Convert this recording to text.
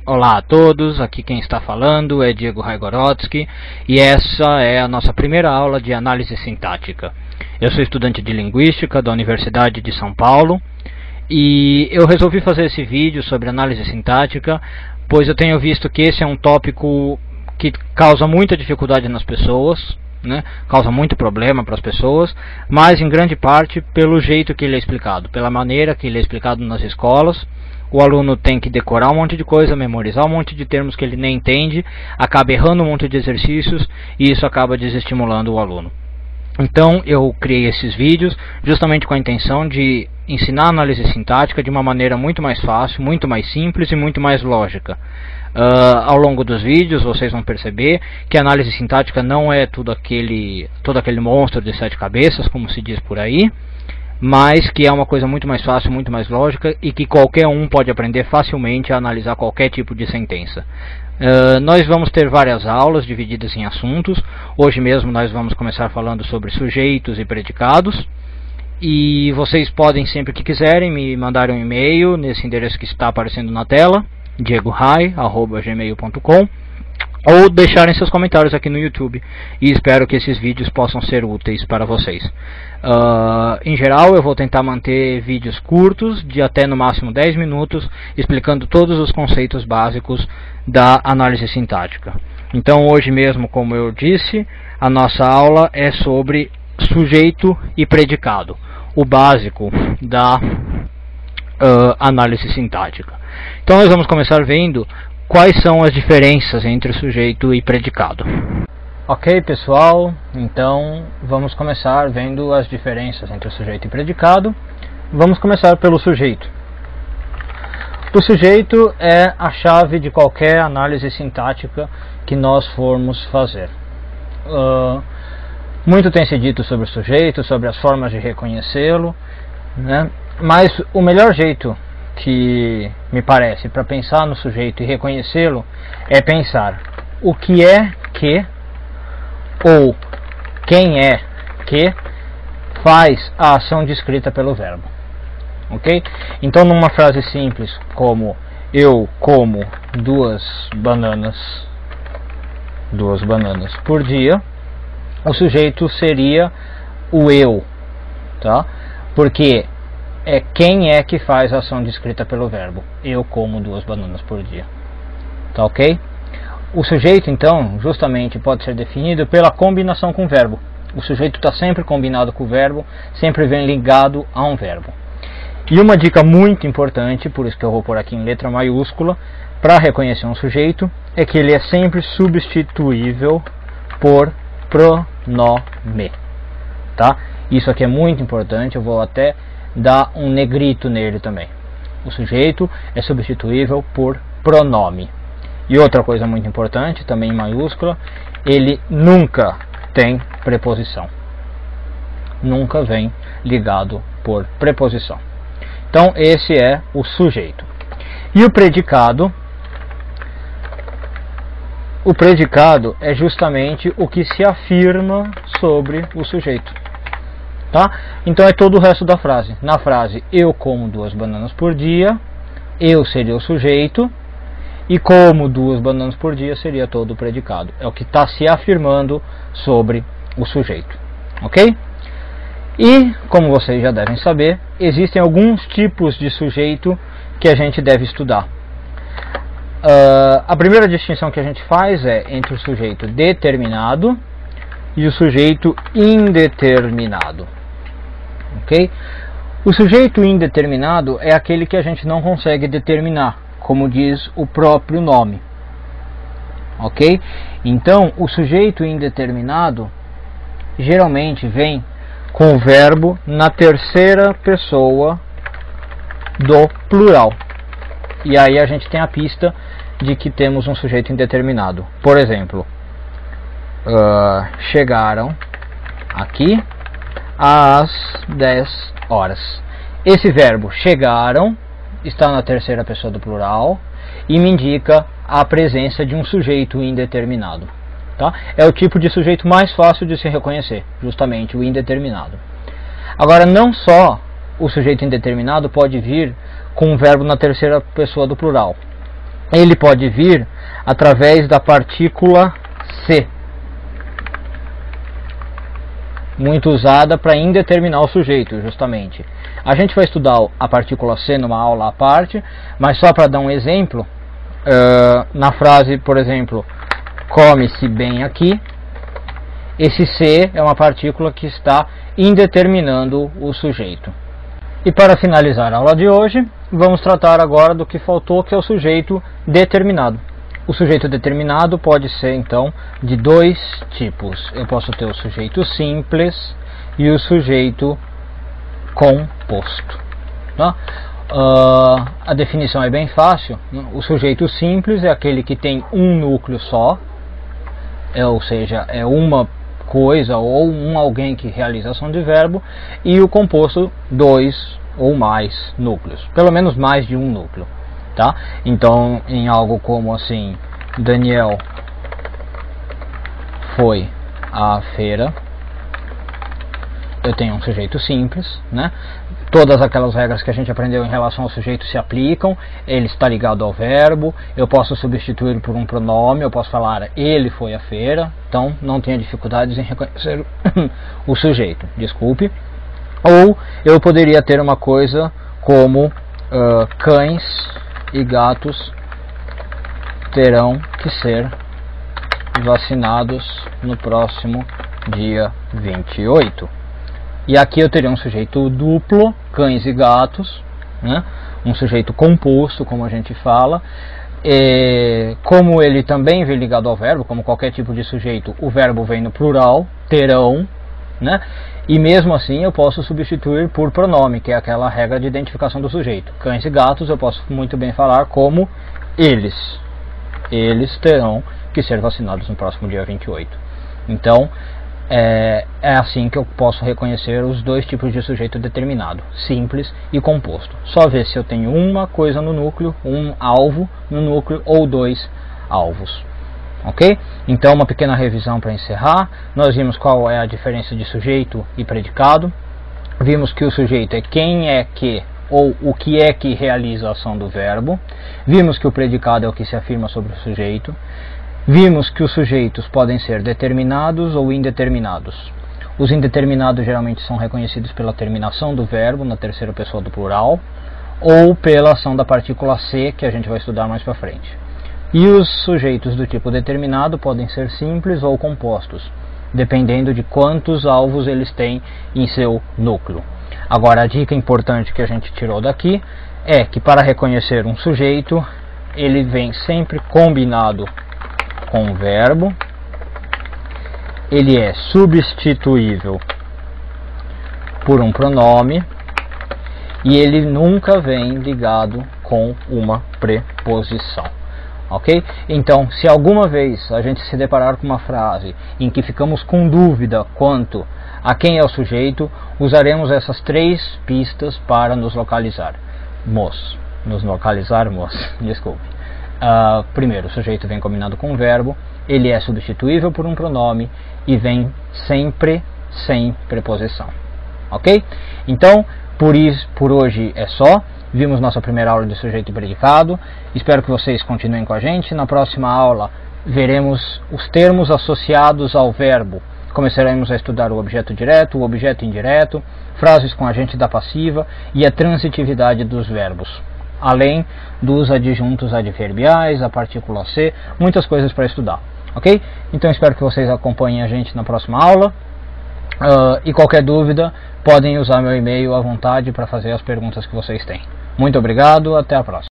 Olá a todos, aqui quem está falando é Diego Raigorodsky e essa é a nossa primeira aula de análise sintática. Eu sou estudante de Linguística da Universidade de São Paulo e eu resolvi fazer esse vídeo sobre análise sintática, pois eu tenho visto que esse é um tópico que causa muita dificuldade nas pessoas, né? Causa muito problema para as pessoas, mas em grande parte pelo jeito que ele é explicado, pela maneira que ele é explicado nas escolas. O aluno tem que decorar um monte de coisa, memorizar um monte de termos que ele nem entende, acaba errando um monte de exercícios e isso acaba desestimulando o aluno. Então eu criei esses vídeos justamente com a intenção de ensinar a análise sintática de uma maneira muito mais fácil, muito mais simples e muito mais lógica. Ao longo dos vídeos vocês vão perceber que a análise sintática não é todo aquele monstro de 7 cabeças, como se diz por aí, mas que é uma coisa muito mais fácil, muito mais lógica e que qualquer um pode aprender facilmente a analisar qualquer tipo de sentença. Nós vamos ter várias aulas divididas em assuntos. Hoje mesmo nós vamos começar falando sobre sujeitos e predicados. E vocês podem, sempre que quiserem, me mandar um e-mail nesse endereço que está aparecendo na tela, diegorai@gmail.com, ou deixarem seus comentários aqui no YouTube, e espero que esses vídeos possam ser úteis para vocês. Em geral eu vou tentar manter vídeos curtos, de até no máximo 10 minutos, explicando todos os conceitos básicos da análise sintática. Então hoje mesmo, como eu disse, a nossa aula é sobre sujeito e predicado, o básico da análise sintática. Então nós vamos começar vendo quais são as diferenças entre sujeito e predicado. Ok, pessoal, então vamos começar vendo as diferenças entre sujeito e predicado. Vamos começar pelo sujeito. O sujeito é a chave de qualquer análise sintática que nós formos fazer. Muito tem se dito sobre o sujeito, sobre as formas de reconhecê-lo, né? Mas o melhor jeito que me parece para pensar no sujeito e reconhecê-lo é pensar o que é que ou quem é que faz a ação descrita pelo verbo. Ok? Então numa frase simples como eu como duas bananas por dia, o sujeito seria o eu, tá? Porque é quem é que faz a ação descrita pelo verbo. Eu como 2 bananas por dia. Tá ok? O sujeito, então, justamente pode ser definido pela combinação com o verbo. O sujeito está sempre combinado com o verbo, sempre vem ligado a um verbo. E uma dica muito importante, por isso que eu vou pôr aqui em letra maiúscula, para reconhecer um sujeito, é que ele é sempre substituível por pronome. Tá? Isso aqui é muito importante, eu vou até dá um negrito nele também. O sujeito é substituível por pronome. E outra coisa muito importante, também em maiúscula, ele nunca tem preposição. Nunca vem ligado por preposição. Então esse é o sujeito. E o predicado? O predicado é justamente o que se afirma sobre o sujeito. Tá? Então é todo o resto da frase. Na frase eu como 2 bananas por dia, eu seria o sujeito e como 2 bananas por dia seria todo o predicado. É o que está se afirmando sobre o sujeito. Ok? E, como vocês já devem saber, existem alguns tipos de sujeito que a gente deve estudar. A primeira distinção que a gente faz é entre o sujeito determinado e o sujeito indeterminado. Okay? O sujeito indeterminado é aquele que a gente não consegue determinar, como diz o próprio nome. Ok? Então, o sujeito indeterminado geralmente vem com o verbo na terceira pessoa do plural. E aí a gente tem a pista de que temos um sujeito indeterminado. Por exemplo, chegaram aqui às 10 horas. Esse verbo chegaram está na terceira pessoa do plural e me indica a presença de um sujeito indeterminado. Tá? É o tipo de sujeito mais fácil de se reconhecer, justamente o indeterminado. Agora, não só o sujeito indeterminado pode vir com um verbo na terceira pessoa do plural. ele pode vir através da partícula se, muito usada para indeterminar o sujeito, justamente. A gente vai estudar a partícula se numa aula à parte, mas só para dar um exemplo, na frase, por exemplo, come-se bem aqui, esse se é uma partícula que está indeterminando o sujeito. E para finalizar a aula de hoje, vamos tratar agora do que faltou, que é o sujeito determinado. O sujeito determinado pode ser, então, de dois tipos. Eu posso ter o sujeito simples e o sujeito composto. Tá? A definição é bem fácil. O sujeito simples é aquele que tem um núcleo só, ou seja, é uma coisa ou alguém que realiza ação de verbo, e o composto, dois ou mais núcleos, pelo menos mais de um núcleo, tá? Então, em algo como assim, Daniel foi à feira, eu tenho um sujeito simples, né? Todas aquelas regras que a gente aprendeu em relação ao sujeito se aplicam, ele está ligado ao verbo, eu posso substituir por um pronome, eu posso falar ele foi à feira, então não tenha dificuldades em reconhecer o sujeito, desculpe. Ou eu poderia ter uma coisa como cães e gatos terão que ser vacinados no próximo dia 28. E aqui eu teria um sujeito duplo, cães e gatos, né? Um sujeito composto, como a gente fala. Como ele também vem ligado ao verbo, como qualquer tipo de sujeito, o verbo vem no plural, terão, né? E mesmo assim eu posso substituir por pronome, que é aquela regra de identificação do sujeito. Cães e gatos eu posso muito bem falar como eles. Eles terão que ser vacinados no próximo dia 28. Então, é assim que eu posso reconhecer os dois tipos de sujeito determinado, simples e composto. Só ver se eu tenho uma coisa no núcleo, um alvo no núcleo ou dois alvos. Ok? Então, uma pequena revisão para encerrar. Nós vimos qual é a diferença de sujeito e predicado. Vimos que o sujeito é quem é que ou o que é que realiza a ação do verbo. Vimos que o predicado é o que se afirma sobre o sujeito. Vimos que os sujeitos podem ser determinados ou indeterminados. Os indeterminados geralmente são reconhecidos pela terminação do verbo na terceira pessoa do plural ou pela ação da partícula se, que a gente vai estudar mais para frente. E os sujeitos do tipo determinado podem ser simples ou compostos, dependendo de quantos alvos eles têm em seu núcleo. Agora, a dica importante que a gente tirou daqui é que para reconhecer um sujeito, ele vem sempre combinado com o verbo, ele é substituível por um pronome e ele nunca vem ligado com uma preposição. Ok? Então, se alguma vez a gente se deparar com uma frase em que ficamos com dúvida quanto a quem é o sujeito, usaremos essas três pistas para nos localizarmos. Desculpe. Primeiro, o sujeito vem combinado com o verbo, ele é substituível por um pronome e vem sempre sem preposição. Ok? Então, por hoje é só. Vimos nossa primeira aula de sujeito e predicado. Espero que vocês continuem com a gente. Na próxima aula veremos os termos associados ao verbo. Começaremos a estudar o objeto direto, o objeto indireto, frases com agente da passiva e a transitividade dos verbos, além dos adjuntos adverbiais, a partícula se, muitas coisas para estudar. Ok? Então espero que vocês acompanhem a gente na próxima aula. E qualquer dúvida, podem usar meu e-mail à vontade para fazer as perguntas que vocês têm. Muito obrigado, até a próxima.